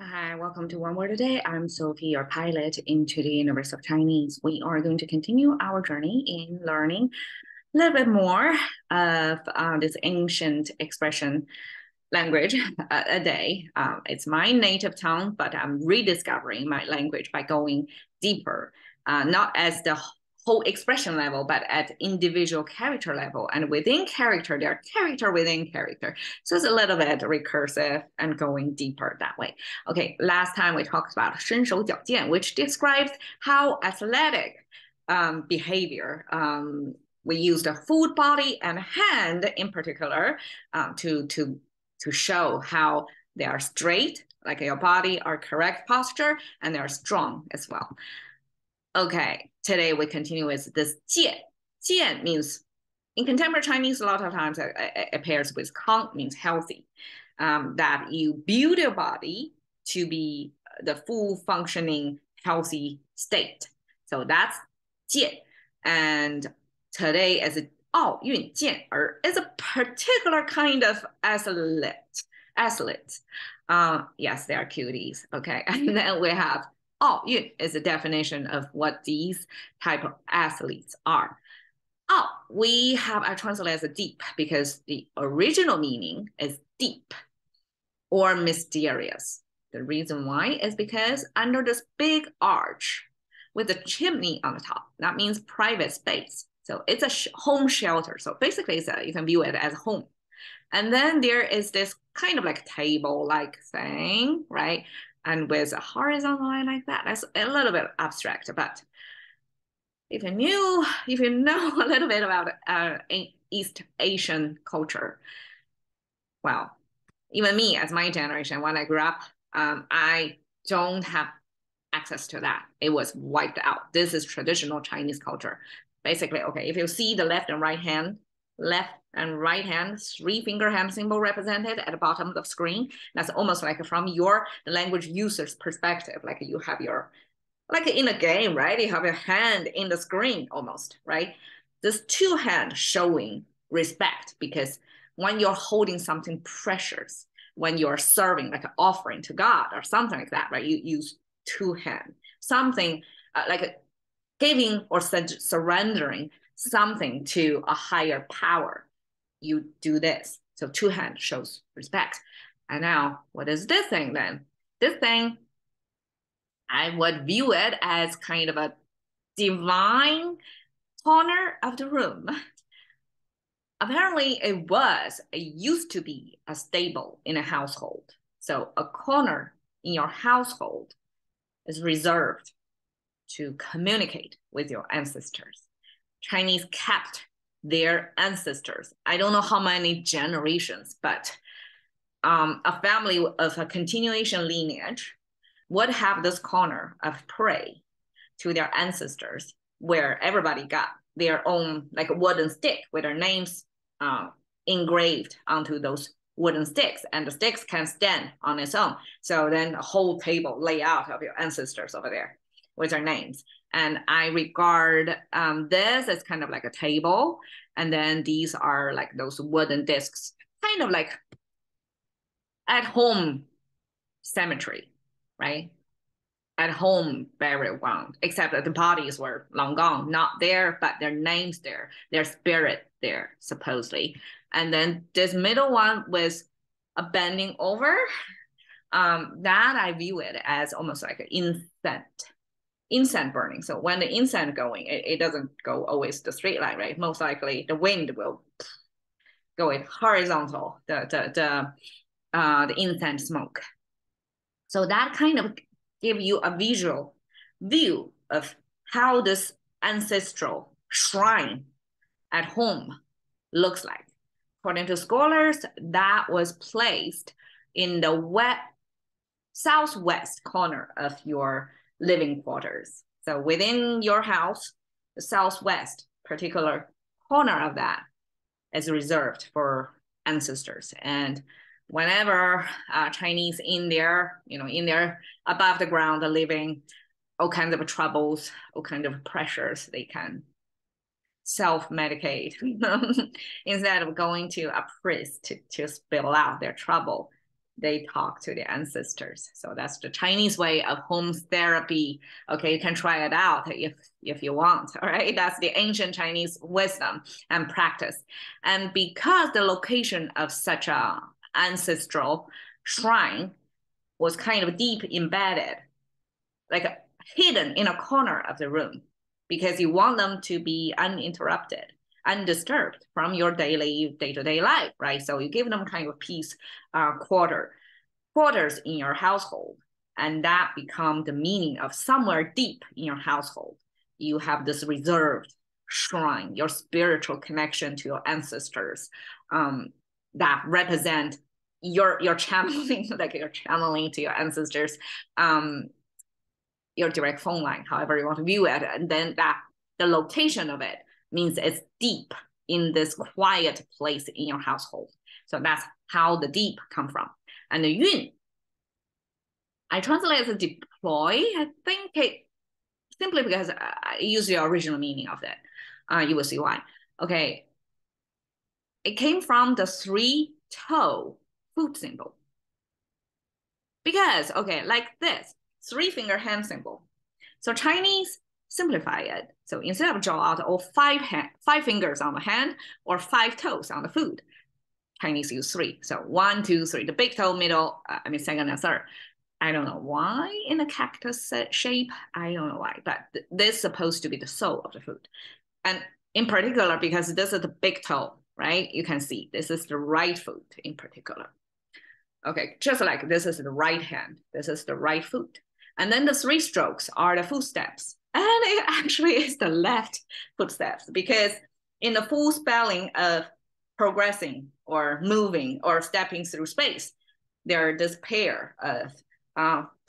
Hi, welcome to One Word a Day. I'm Sophie, your pilot into the universe of Chinese. We are going to continue our journey in learning a little bit more of this ancient expression language a day. It's my native tongue, but I'm rediscovering my language by going deeper, not as the whole expression level, but at individual character level. And within character, there are character within character. So it's a little bit recursive and going deeper that way. Okay, last time we talked about 身手矫健, which describes how athletic behavior we use the full body and hand in particular to show how they are straight, like your body are correct posture, and they're strong as well. Okay, today we continue with this 健. 健 means, in contemporary Chinese, a lot of times it pairs with 康, means healthy, that you build your body to be the full functioning healthy state. So that's 健. And today is 奥运健儿 is a particular kind of athlete. Yes, they are cuties. Okay, and then we have 奥运 is a definition of what these type of athletes are. We have I translate as a deep because the original meaning is deep or mysterious. The reason why is because under this big arch with a chimney on the top, that means private space. So it's a home shelter. So basically, you can view it as home. And then there is this kind of like table-like thing, right? And with a horizontal line like that, that's a little bit abstract. But if you know a little bit about East Asian culture, well, even me as my generation, when I grew up, I don't have access to that. It was wiped out. This is traditional Chinese culture. Basically, okay, if you see the left and right hand, 3-finger hand symbol represented at the bottom of the screen, that's almost like from the language user's perspective, like you have like in a game, right? You have your hand in the screen almost, right? This two hand showing respect because when you're holding something precious, when you're serving like an offering to God or something like that, right? You use two hands, something like giving or surrendering something to a higher power. You do this. So two hands shows respect. And now, what is this thing then? This thing, I would view it as kind of a divine corner of the room. Apparently, it used to be a stable in a household. So a corner in your household is reserved to communicate with your ancestors. Chinese kept their ancestors. I don't know how many generations, but a family of a continuation lineage would have this corner of pray to their ancestors where everybody got their own like wooden stick with their names engraved onto those wooden sticks, and the sticks can stand on its own. So then a whole table layout of your ancestors over there with their names. And I regard this as kind of like a table. And then these are like those wooden discs, kind of like at home cemetery, right? At home burial ground, except that the bodies were long gone, not there, but their names there, their spirit there, supposedly. And then this middle one was a bending over. That I view it as almost like an incense burning. So when the incense going, it doesn't go always the straight line, right? Most likely the wind will go in horizontal, the incense smoke. So that kind of give you a visual view of how this ancestral shrine at home looks like. According to scholars, that was placed in the southwest corner of your living quarters. So within your house, the southwest particular corner of that is reserved for ancestors. And whenever Chinese in there above the ground living, all kinds of troubles, all kinds of pressures, they can self-medicate instead of going to a priest to spill out their trouble. they talk to their ancestors. So that's the Chinese way of home therapy. Okay, you can try it out if you want. All right, that's the ancient Chinese wisdom and practice. And because the location of such a ancestral shrine was kind of deep embedded, like hidden in a corner of the room, because you want them to be uninterrupted, undisturbed from your day-to-day life, right? So you give them kind of peace quarters in your household, and that become the meaning of somewhere deep in your household. You have this reserved shrine, your spiritual connection to your ancestors, that represent your channeling, like you're channeling to your ancestors, your direct phone line, however you want to view it. And then that the location of it means it's deep in this quiet place in your household. So that's how the deep come from. And the yun, I translate as deploy. I think it simply because I use the original meaning of it. You will see why. Okay. It came from the 3-toe foot symbol. Because, okay, like this, 3-finger hand symbol. So Chinese simplify it. So instead of draw out all 5 fingers on the hand or 5 toes on the foot, Chinese use 3. So 1, 2, 3, the big toe, middle, second and third. I don't know why in a cactus shape. I don't know why, but this is supposed to be the sole of the foot. And in particular, because this is the big toe, right? You can see this is the right foot in particular. Okay, just like this is the right hand, this is the right foot. And then the 3 strokes are the footsteps. And it actually is the left footsteps, because in the full spelling of progressing or moving or stepping through space, there are this pair of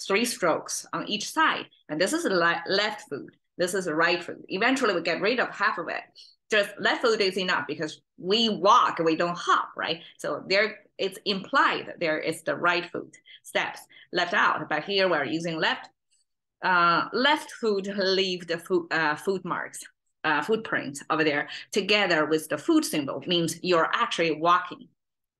3 strokes on each side. And this is the left foot. This is the right foot. Eventually we get rid of half of it. Just left foot is enough because we walk, we don't hop, right? So there it's implied there is the right foot steps left out, but here we're using left foot leave the foot marks, footprints over there together with the foot symbol means you're actually walking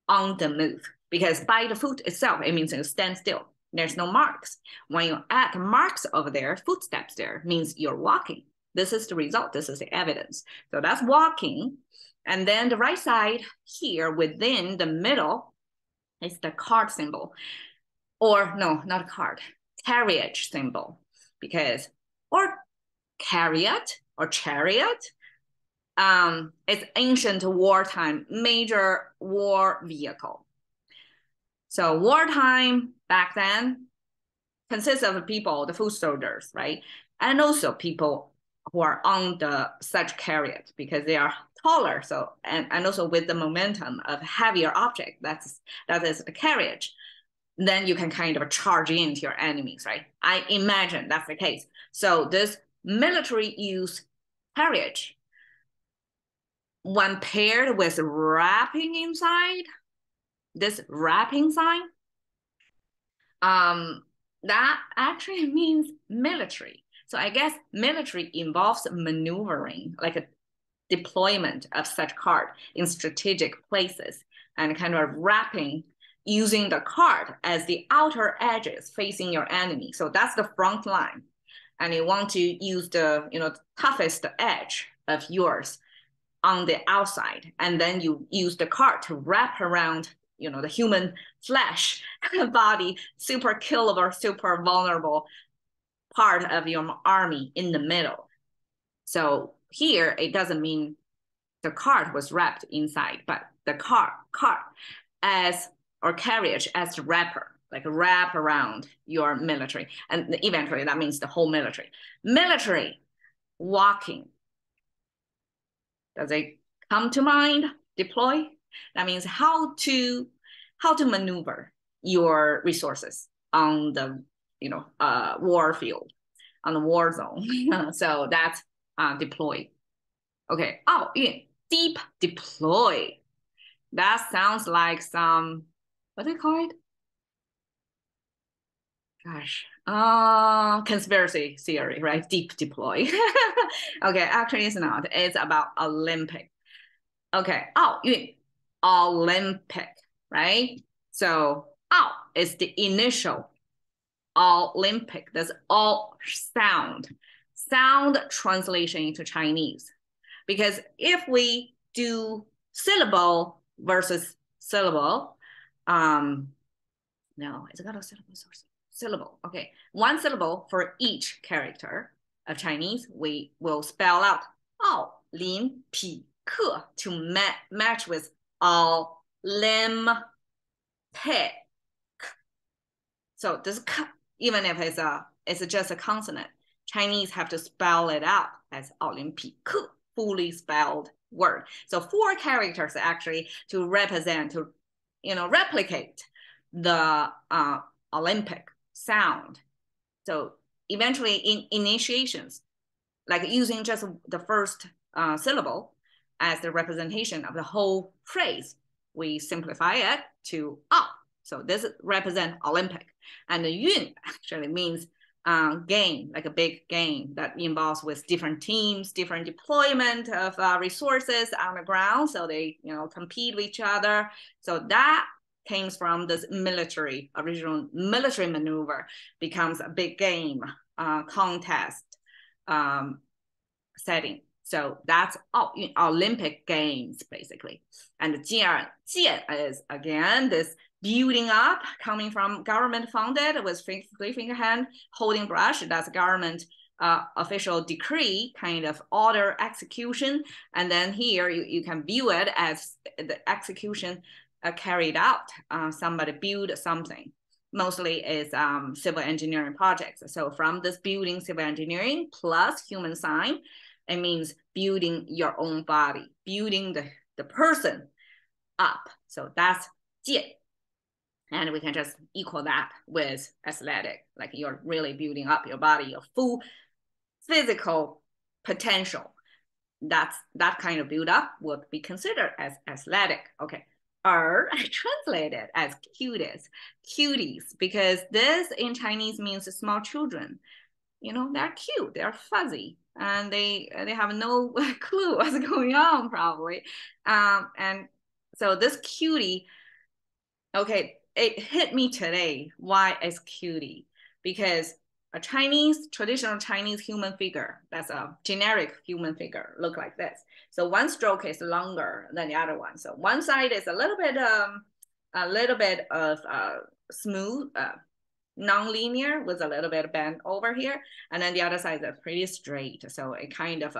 on the move, because by the foot itself, it means you stand still. There's no marks. When you add marks over there, footsteps there means you're walking. This is the result. This is the evidence. So that's walking. And then the right side here within the middle is the cart symbol. Or no, not cart, carriage symbol. Because, or chariot, it's ancient wartime major war vehicle. So wartime back then consists of people, the foot soldiers, right? And also people who are on the such chariot because they are taller. So and also with the momentum of heavier object, that is the carriage. Then you can kind of charge into your enemies, right? I imagine that's the case. So this military use carriage, when paired with wrapping inside, this wrapping sign, that actually means military. So I guess military involves maneuvering, like a deployment of such cart in strategic places and kind of wrapping using the cart as the outer edges facing your enemy. So that's the front line. And you want to use the toughest edge of yours on the outside. And then you use the cart to wrap around the human flesh body, super killable, super vulnerable part of your army in the middle. So here, it doesn't mean the cart was wrapped inside, but the cart as, or carriage as the wrapper, like wrap around your military. And eventually that means the whole military. Military walking. Does it come to mind? Deploy? That means how to maneuver your resources on the war field, on the war zone. So that's deploy. Okay. Oh, yeah. Deep deploy. That sounds like some, what do they call it? Gosh, conspiracy theory, right? Deep deploy. Okay, actually it's not. It's about Olympic. Okay. Oh, Olympic, right? So Ao is the initial Olympic. That's all sound translation into Chinese. Because if we do syllable versus syllable, no, it's got a syllable source. Syllable, okay. One syllable for each character of Chinese, we will spell out Ao, Lin, Pi, Ke to match with Olympic. So this K, even if it's just a consonant, Chinese have to spell it out as Olympic, fully spelled word. So 4 characters actually to represent, to replicate the Olympic sound. So eventually in initiations, like using just the first syllable as the representation of the whole phrase, we simplify it to Ao. So this represents Olympic. And the Yun actually means game, like a big game that involves with different teams, different deployment of resources on the ground. So they, compete with each other. So that came from this original military maneuver, becomes a big game, contest setting. So that's Olympic Games, basically. And Jie is, again, this building up coming from government funded with 3-finger hand holding brush. That's government official decree kind of order execution. And then here you can view it as the execution carried out. Somebody build something. Mostly is civil engineering projects. So from this building civil engineering plus human sign, it means building your own body, building the person up. So that's 界. And we can just equal that with athletic, like you're really building up your body, your full physical potential. That kind of build up would be considered as athletic. Okay. I translated as cuties, because this in Chinese means small children. They're cute, they're fuzzy, and they have no clue what's going on probably. And so this cutie, okay, it hit me today why it's cutie, because a traditional Chinese human figure, that's a generic human figure, look like this. So one stroke is longer than the other one. So one side is a little bit of smooth, non-linear with a little bit bent over here. And then the other side is pretty straight. So it kind of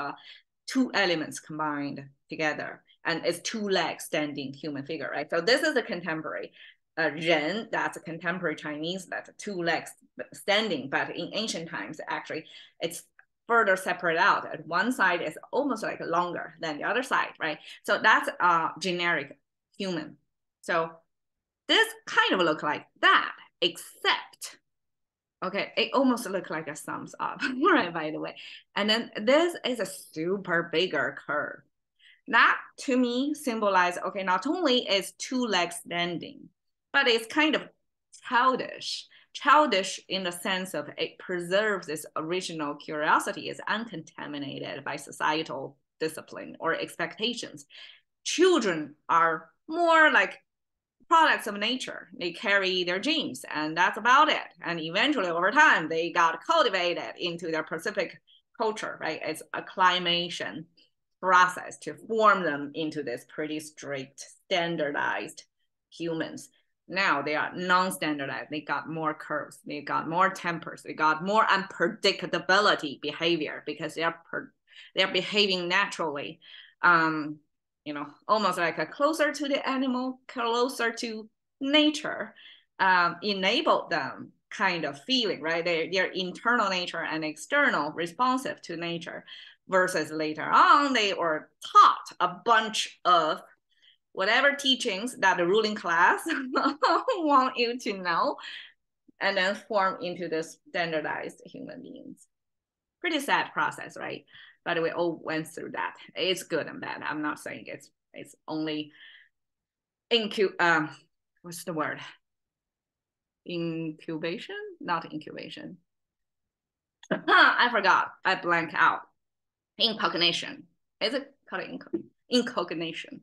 2 elements combined together. And it's 2 legs standing human figure, right? So this is a contemporary. Ren, that's a contemporary Chinese, that's 2 legs standing, but in ancient times, actually, it's further separate out. At one side is almost like longer than the other side, right? So that's a generic human. So this kind of look like that, except, okay, it almost look like a thumbs up, right, by the way. And then this is a super bigger curve. That to me symbolize, okay, not only is 2 legs standing, but it's kind of childish in the sense of it preserves its original curiosity, is uncontaminated by societal discipline or expectations. Children are more like products of nature. They carry their genes, and that's about it. And eventually over time, they got cultivated into their Pacific culture, right? It's acclimation process to form them into this pretty strict, standardized humans. Now they are non-standardized. They got more curves. They got more tempers. They got more unpredictability behavior, because they're behaving naturally. Almost like a closer to the animal, closer to nature, enabled them kind of feeling, right? Their internal nature and external responsive to nature, versus later on, they were taught a bunch of whatever teachings that the ruling class want you to know, and then form into this standardized human beings. Pretty sad process, right? But we all went through that. It's good and bad. I'm not saying it's only what's the word? Incubation? Not incubation. I forgot. I blank out. Incognition. Is it called incognition?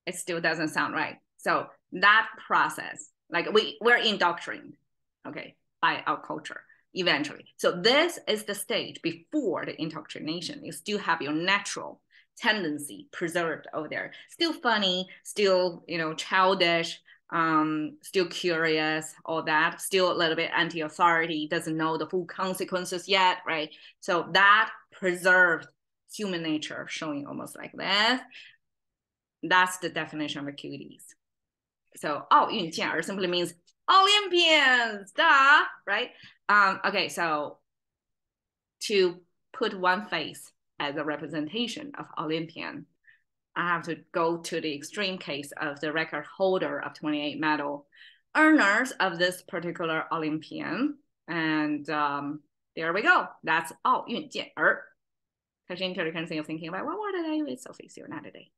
It still doesn't sound right. So that process, like we're indoctrinated, okay, by our culture eventually. So this is the stage before the indoctrination. You still have your natural tendency preserved over there. Still funny, still, childish, still curious, all that, still a little bit anti-authority, doesn't know the full consequences yet, right? So that preserved human nature showing almost like this. That's the definition of a cuties. So 奥运健儿 simply means Olympians, duh, right? Okay, so to put one face as a representation of Olympian, I have to go to the extreme case of the record holder of 28 medal earners of this particular Olympian. And there we go. That's 奥运健儿. Touching to the kind of thing of thinking about, well, what did I do? It's so facing not today.